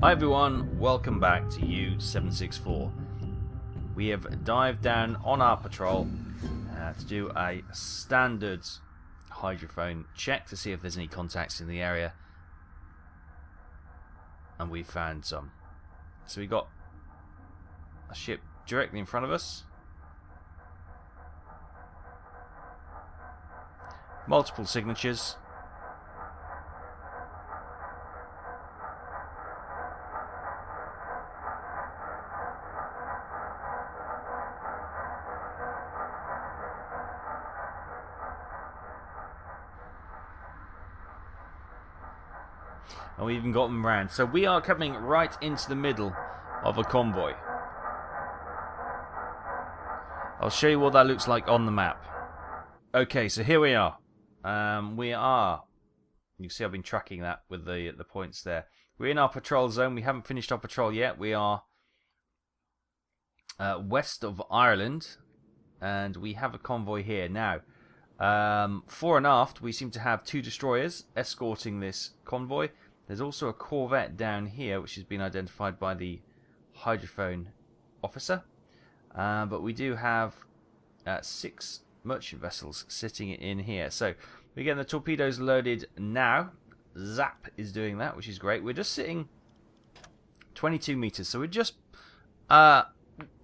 Hi everyone, welcome back to U-764. We have dived down on our patrol to do a standard hydrophone check to see if there's any contacts in the area, and we found some. So we got a ship directly in front of us, multiple signatures. And we even got them round. So we are coming right into the middle of a convoy. I'll show you what that looks like on the map. Okay, so here we are. You can see I've been tracking that with the points there. We're in our patrol zone. We haven't finished our patrol yet. We are west of Ireland, and we have a convoy here. Now, fore and aft, we seem to have two destroyers escorting this convoy. There's also a corvette down here, which has been identified by the hydrophone officer. But we do have 6 merchant vessels sitting in here. So we're getting the torpedoes loaded now. Zap is doing that, which is great. We're just sitting 22 meters, so we're just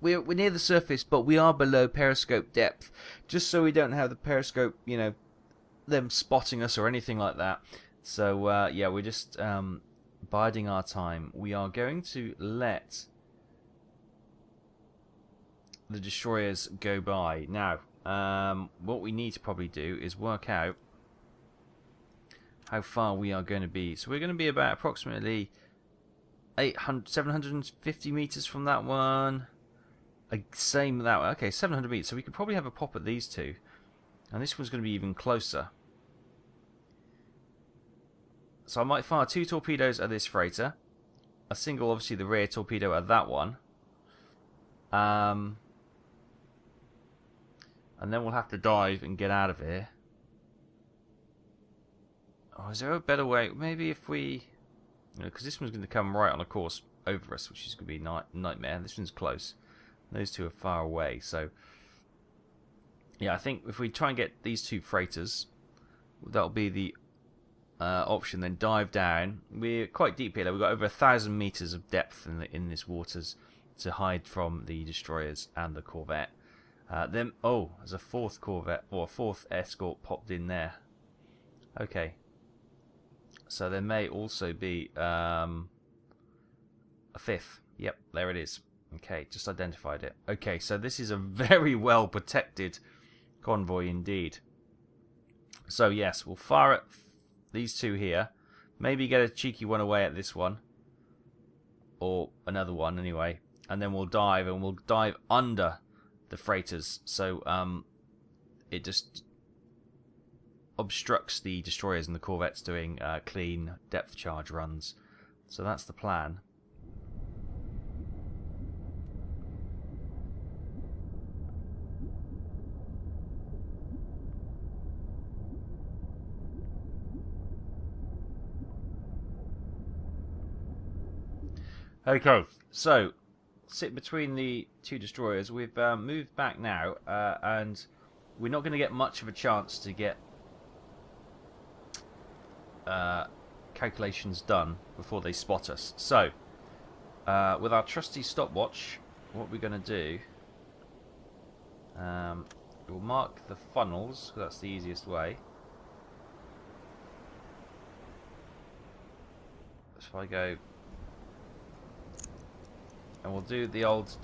we're near the surface, but we are below periscope depth, just so we don't have the periscope, you know, them spotting us or anything like that. So yeah, we're just biding our time. We are going to let the destroyers go by. Now, what we need to probably do is work out how far we are going to be. So we're going to be about approximately 750 meters from that one. Same that one. Okay, 700 meters. So we could probably have a pop at these two. And this one's going to be even closer. So I might fire 2 torpedoes at this freighter. A single, obviously, the rear torpedo at that one. And then we'll have to dive and get out of here. Oh, is there a better way? Maybe if we... because this one's going to come right on a course over us, which is going to be a nightmare. This one's close. Those two are far away. So, yeah, I think if we try and get these 2 freighters, that'll be the option. Then dive down. We're quite deep here. We've got over 1,000 meters of depth in this waters to hide from the destroyers and the corvette. Then, oh, there's a 4th corvette or a 4th escort popped in there. Okay. So there may also be a 5th. Yep, there it is. Okay, just identified it. Okay, so this is a very well protected convoy indeed. So yes, we'll fire at these 2 here. Maybe get a cheeky one away at this one. Or another one anyway. And then we'll dive, and we'll dive under the freighters. So it just obstructs the destroyers and the corvettes doing clean depth charge runs. So that's the plan. Okay, so sit between the 2 destroyers. We've moved back now, and we're not going to get much of a chance to get calculations done before they spot us. So, with our trusty stopwatch, what we're going to do, we'll mark the funnels, because that's the easiest way. So if I go... and we'll do the old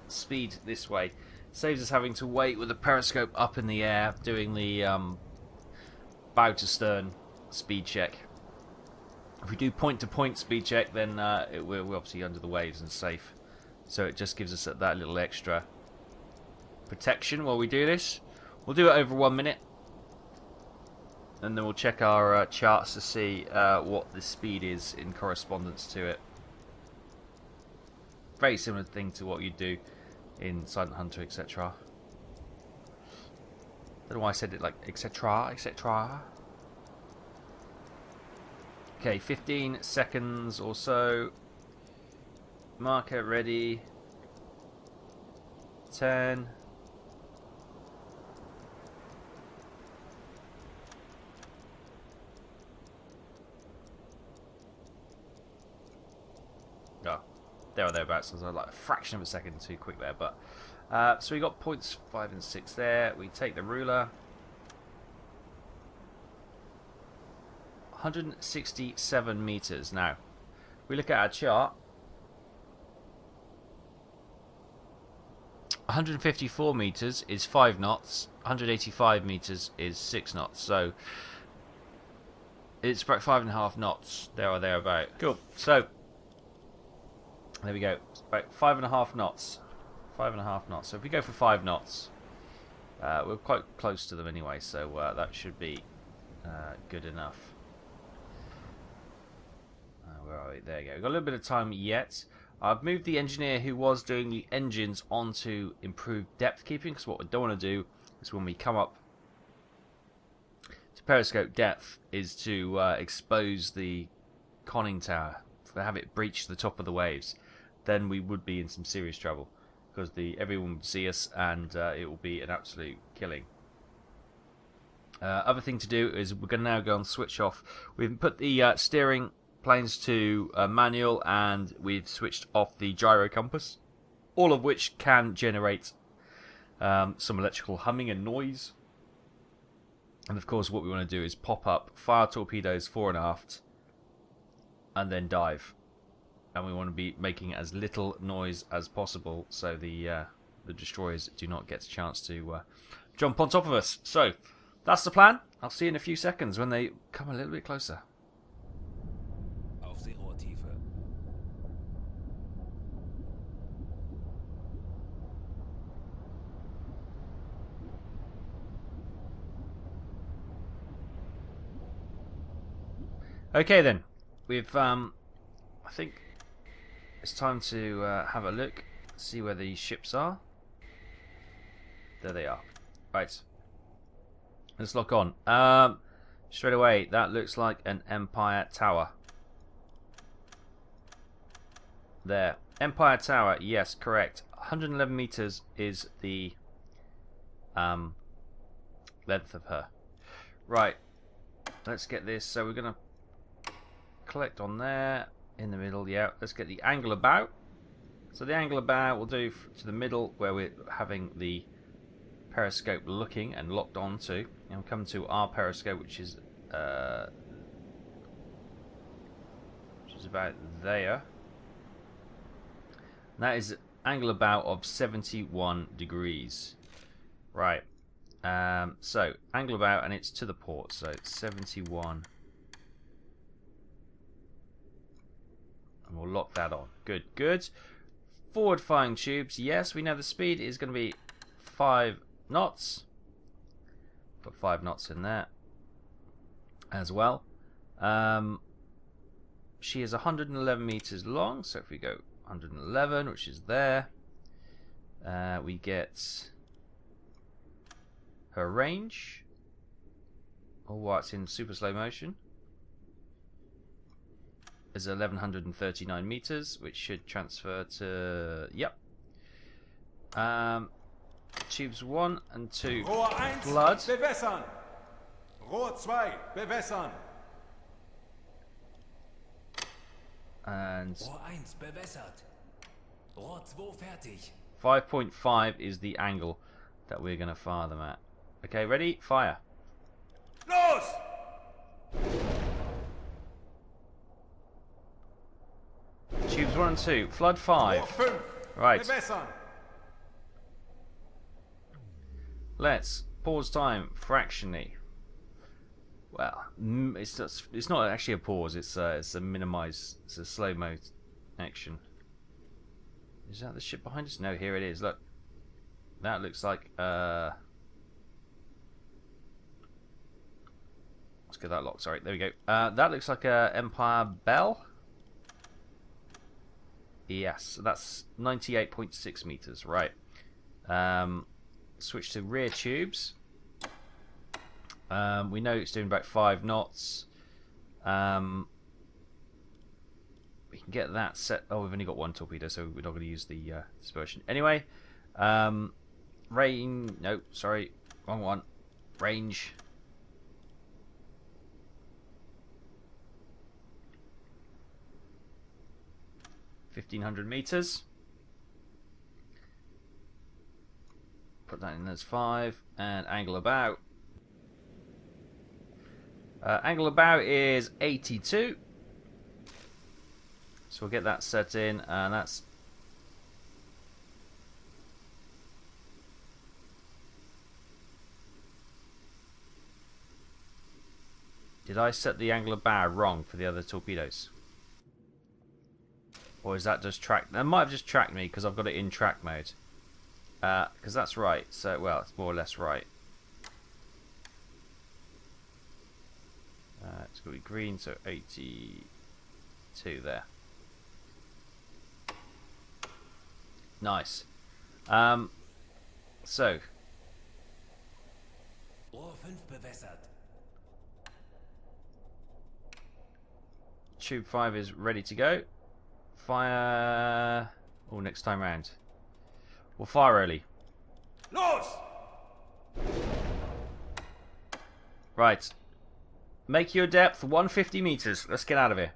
speed this way. Saves us having to wait with the periscope up in the air, doing the bow to stern speed check. If we do point-to-point speed check, then we're obviously under the waves and safe. So it just gives us that little extra protection while we do this. We'll do it over 1 minute. And then we'll check our charts to see what the speed is in correspondence to it. Very similar thing to what you do in Silent Hunter, etc. I don't know why I said it like etc, etc. Okay, 15 seconds or so. Marker ready. 10. Oh, there or thereabouts. I was like a fraction of a second too quick there, but so we got points 5 and 6 there. We take the ruler. 167 meters. Now, we look at our chart. 154 meters is 5 knots. 185 meters is 6 knots. So it's about 5.5 knots there or thereabout. Cool. So there we go. It's about 5.5 knots. 5.5 knots. So if we go for 5 knots, we're quite close to them anyway. So that should be good enough. Where are we? There you go. We've got a little bit of time yet. I've moved the engineer who was doing the engines onto improved depth keeping, because what we don't want to do is when we come up to periscope depth is to expose the conning tower, to have it breach the top of the waves. Then we would be in some serious trouble, because everyone would see us and it will be an absolute killing. Other thing to do is we're going to now go and switch off. We've put the steering planes to manual, and we've switched off the gyro compass, all of which can generate some electrical humming and noise. And of course what we want to do is pop up, fire torpedoes fore and aft, and then dive. And we want to be making as little noise as possible so the destroyers do not get a chance to jump on top of us. So that's the plan. I'll see you in a few seconds when they come a little bit closer. Okay then, we've I think it's time to have a look, see where the ships are. There they are. Right, let's lock on. Straight away, that looks like an Empire Tower. There, Empire Tower. Yes, correct. 111 meters is the length of her. Right, let's get this. So we're gonna collect on there in the middle. Yeah, let's get the angle about. So the angle about we'll do to the middle where we're having the periscope looking and locked onto, and we'll come to our periscope, which is about there. And that is angle about of 71 degrees. Right. So angle about, and it's to the port, so it's 71. And we'll lock that on. Good, good. Forward firing tubes. Yes, we know the speed is going to be 5 knots. Put 5 knots in there as well. She is 111 meters long. So if we go 111, which is there, we get her range. Or what's in super slow motion is 1139 meters, which should transfer to, yep. Tubes 1 and 2 flood. Bewässern. Rohr 2 bewässern. And Rohr 1 bewässert. Rohr 2 fertig. 5.5 is the angle that we're going to fire them at. Okay, ready? Fire. Los! Tubes 1 and 2. Flood 5. Rohr 5 Right. bewässern. Let's pause time fractionally. Well, it's not actually a pause. It's a minimize. It's a slow mo action. Is that the ship behind us? No, here it is. Look, that looks like let's get that locked. Sorry, there we go. That looks like a Empire Bell. Yes, that's 98.6 meters. Right. Switch to rear tubes. We know it's doing about 5 knots. We can get that set. Oh, we've only got one torpedo, so we're not going to use the dispersion. Anyway, no, sorry, wrong one. Range. $1,500 Put that in as 5, and angle about. Angle about is 82. So we'll get that set in, and that's. Did I set the angle of bow wrong for the other torpedoes? Or is that just track? That might have just tracked me because I've got it in track mode. Because that's right. So, well, it's more or less right. It's got to be green, so 82 there. Nice. So. Rohr 5 bewässert. Tube 5 is ready to go. Fire. Oh, next time round. We'll fire early. Los! Right. Make your depth 150 meters. Let's get out of here.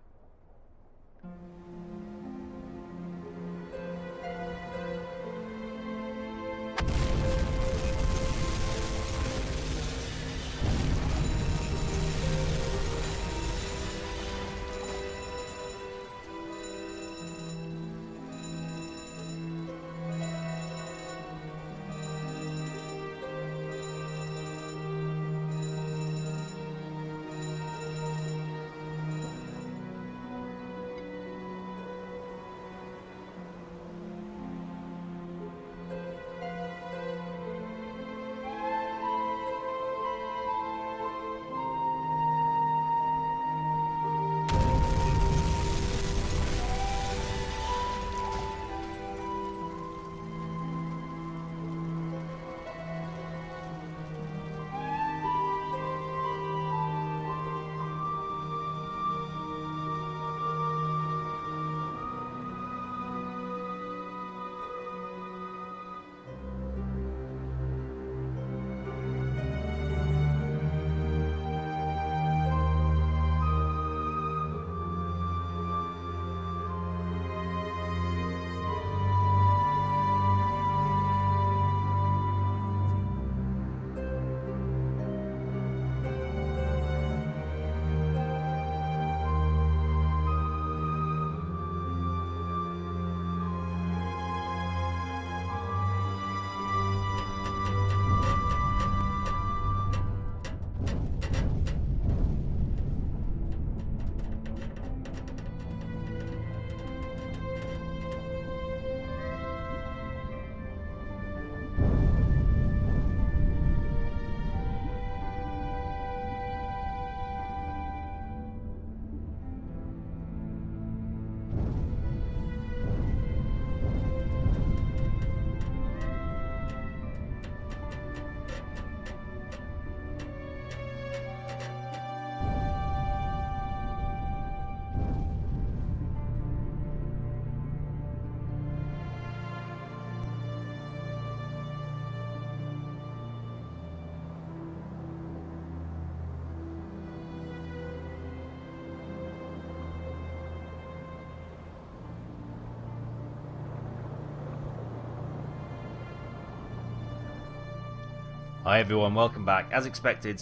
Hi everyone, welcome back. As expected,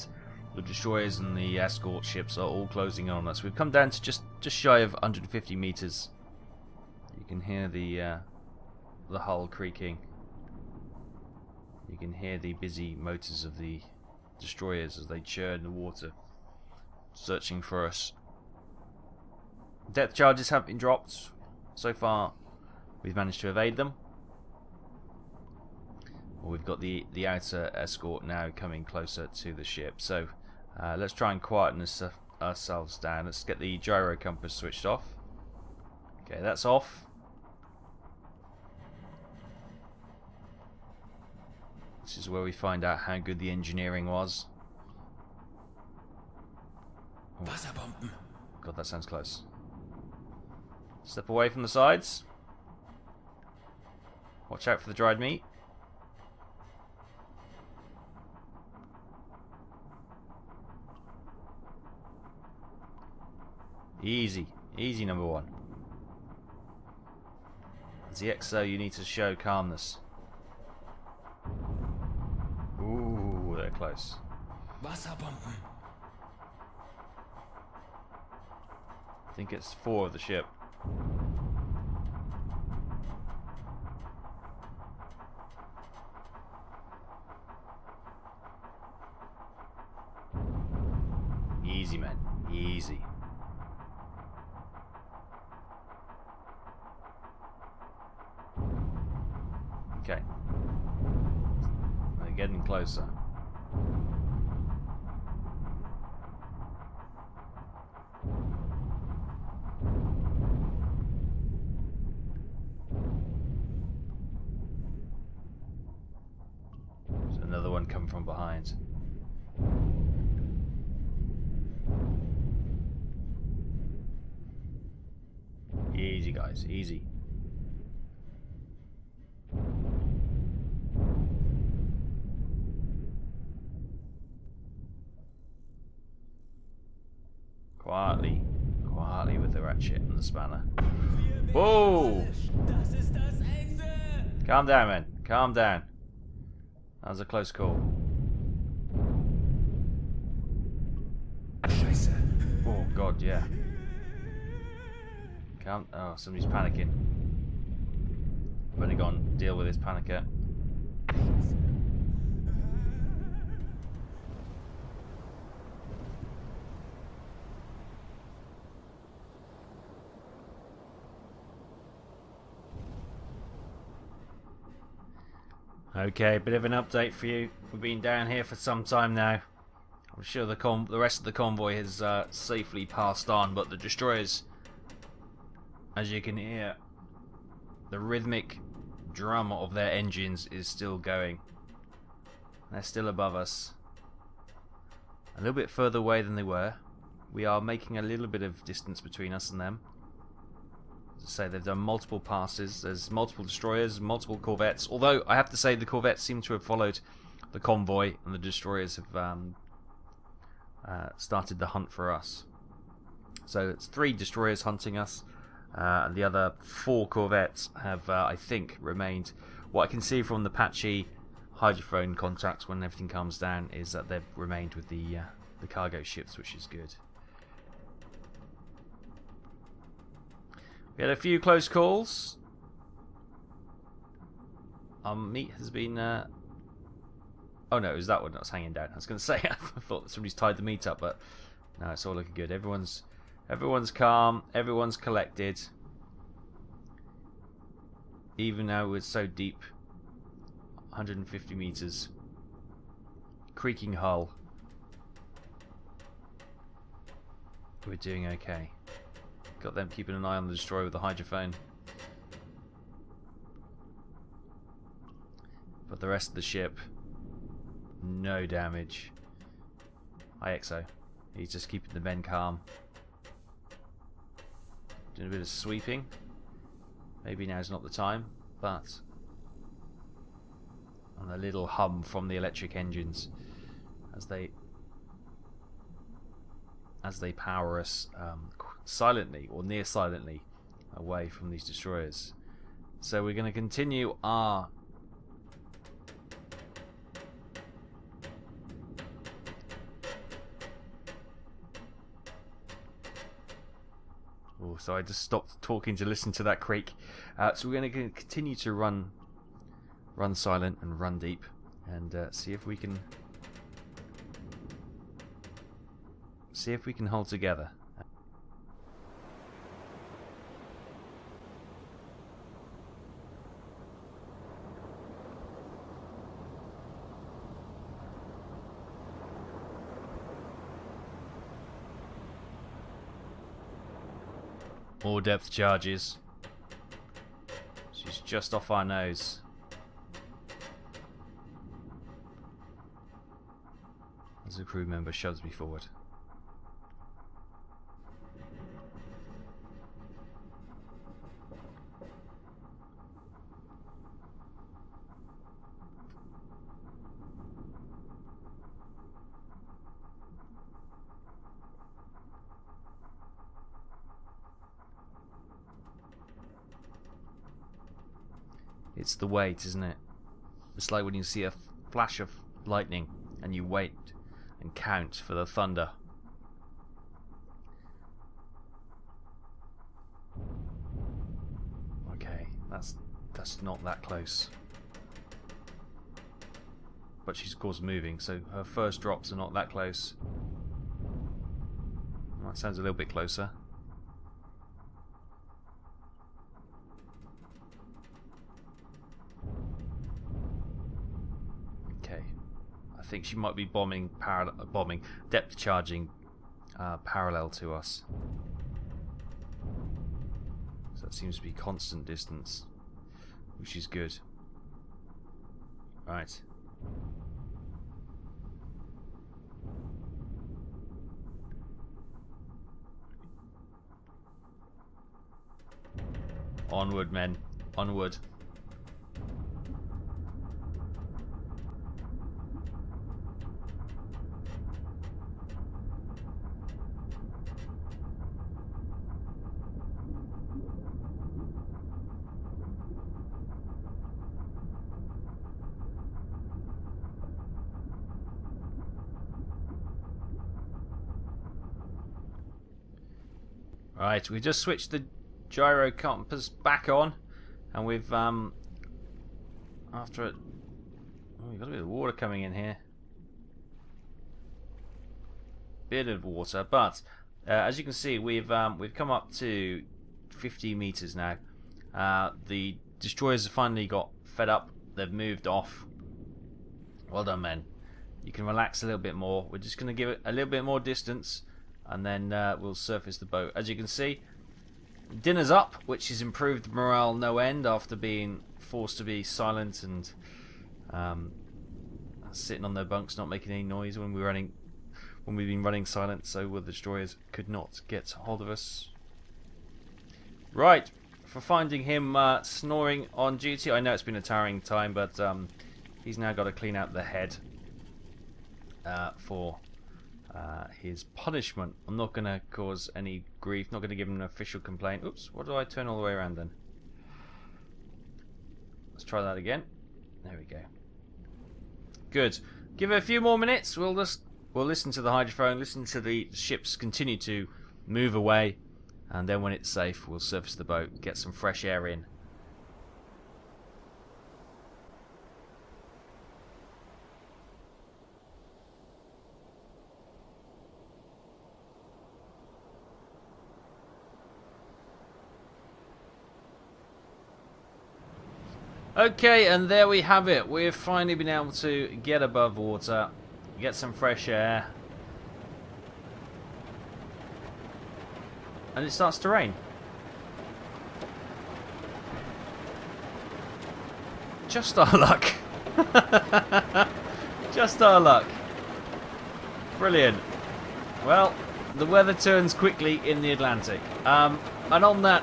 the destroyers and the escort ships are all closing in on us. We've come down to just shy of 150 meters. You can hear the hull creaking. You can hear the busy motors of the destroyers as they churn the water, searching for us. Depth charges have been dropped. So far, we've managed to evade them. We've got the outer escort now coming closer to the ship. So let's try and quieten ourselves down. Let's get the gyro compass switched off. Okay, that's off. This is where we find out how good the engineering was. Oh. Wasserbomben. God, that sounds close. Step away from the sides. Watch out for the dried meat. Easy. Easy, number one. As the XO, you need to show calmness. Ooh, they're close. Wasserbomben. I think it's 4 of the ship. Easy, man. Easy. Okay. They're getting closer. There's another one coming from behind. Easy, guys. Easy. Quietly. Quietly with the ratchet and the spanner. Whoa! Das ist das Ende. Calm down, man. Calm down. That was a close call. Scheiße. Oh, God, yeah. Calm. Oh, somebody's panicking. Better go and deal with this panicker. Okay, bit of an update for you. We've been down here for some time now. I'm sure the rest of the convoy has safely passed on, but the destroyers, as you can hear, the rhythmic drum of their engines is still going. They're still above us. A little bit further away than they were. We are making a little bit of distance between us and them. As I say, they've done multiple passes. There's multiple destroyers, multiple corvettes. Although, I have to say, the corvettes seem to have followed the convoy, and the destroyers have started the hunt for us. So it's 3 destroyers hunting us, and the other 4 corvettes have, I think, remained. What I can see from the patchy hydrophone contacts when everything comes down is that they've remained with the cargo ships, which is good. We had a few close calls. Our meat has been... Oh no, it was that one that was hanging down. I was going to say, I thought somebody's tied the meat up, but no, it's all looking good. Everyone's calm, everyone's collected. Even though we're so deep, 150 meters, creaking hull. We're doing okay. Got them keeping an eye on the destroyer with the hydrophone. But the rest of the ship, no damage. IXO, he's just keeping the men calm. Doing a bit of sweeping. Maybe now's not the time, but and a little hum from the electric engines as they power us silently or near silently away from these destroyers. So we're going to continue our so I just stopped talking to listen to that creak. So we're going to continue to run silent and run deep, and see if we can hold together. More depth charges. She's just off our nose. As a crew member shoves me forward. It's the wait, isn't it? It's like when you see a flash of lightning and you wait and count for the thunder. Okay, that's not that close. But she's of course moving, so her first drops are not that close. That sounds a little bit closer. Okay, I think she might be depth charging parallel to us. So it seems to be constant distance, which is good. Right. Onward, men. Onward. Right, we just switched the gyro compass back on, and we've after it. Oh, we've got a bit of water coming in here. Bit of water, but as you can see, we've come up to 50 meters now. The destroyers have finally got fed up. They've moved off. Well done, men. You can relax a little bit more. We're just going to give it a little bit more distance, and then we'll surface the boat. As you can see, dinner's up, which has improved morale no end after being forced to be silent and sitting on their bunks, not making any noise when we've been running silent, so the destroyers could not get hold of us. Right, for finding him snoring on duty. I know it's been a tiring time, but he's now got to clean out the head for his punishment. I'm not going to cause any grief, not going to give him an official complaint. Oops, what do I turn all the way around then? Let's try that again. There we go. Good. Give it a few more minutes. We'll listen to the hydrophone, listen to the ships continue to move away, and then when it's safe, we'll surface the boat, get some fresh air in. Okay, and there we have it. We've finally been able to get above water, get some fresh air, and it starts to rain. Just our luck. Just our luck. Brilliant. Well, the weather turns quickly in the Atlantic. And on that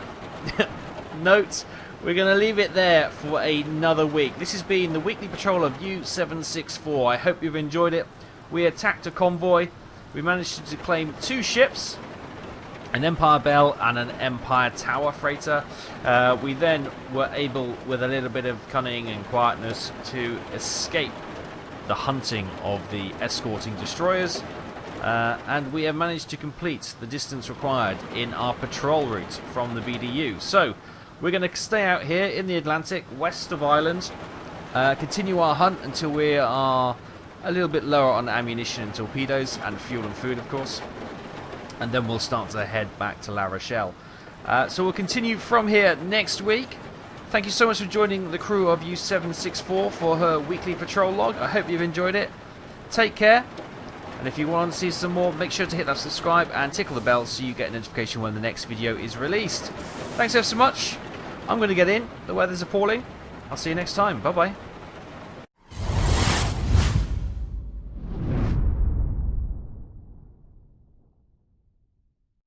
note, we're going to leave it there for another week. This has been the weekly patrol of U-764. I hope you've enjoyed it. We attacked a convoy. We managed to claim 2 ships, an Empire Belle and an Empire Tower freighter. We then were able, with a little bit of cunning and quietness, to escape the hunting of the escorting destroyers. And we have managed to complete the distance required in our patrol route from the BDU. So we're going to stay out here in the Atlantic, west of Ireland, continue our hunt until we are a little bit lower on ammunition and torpedoes, and fuel and food, of course. And then we'll start to head back to La Rochelle. So we'll continue from here next week. Thank you so much for joining the crew of U-764 for her weekly patrol log. I hope you've enjoyed it. Take care. And if you want to see some more, make sure to hit that subscribe and tickle the bell so you get a notification when the next video is released. Thanks ever so much. I'm going to get in. The weather's appalling. I'll see you next time. Bye-bye.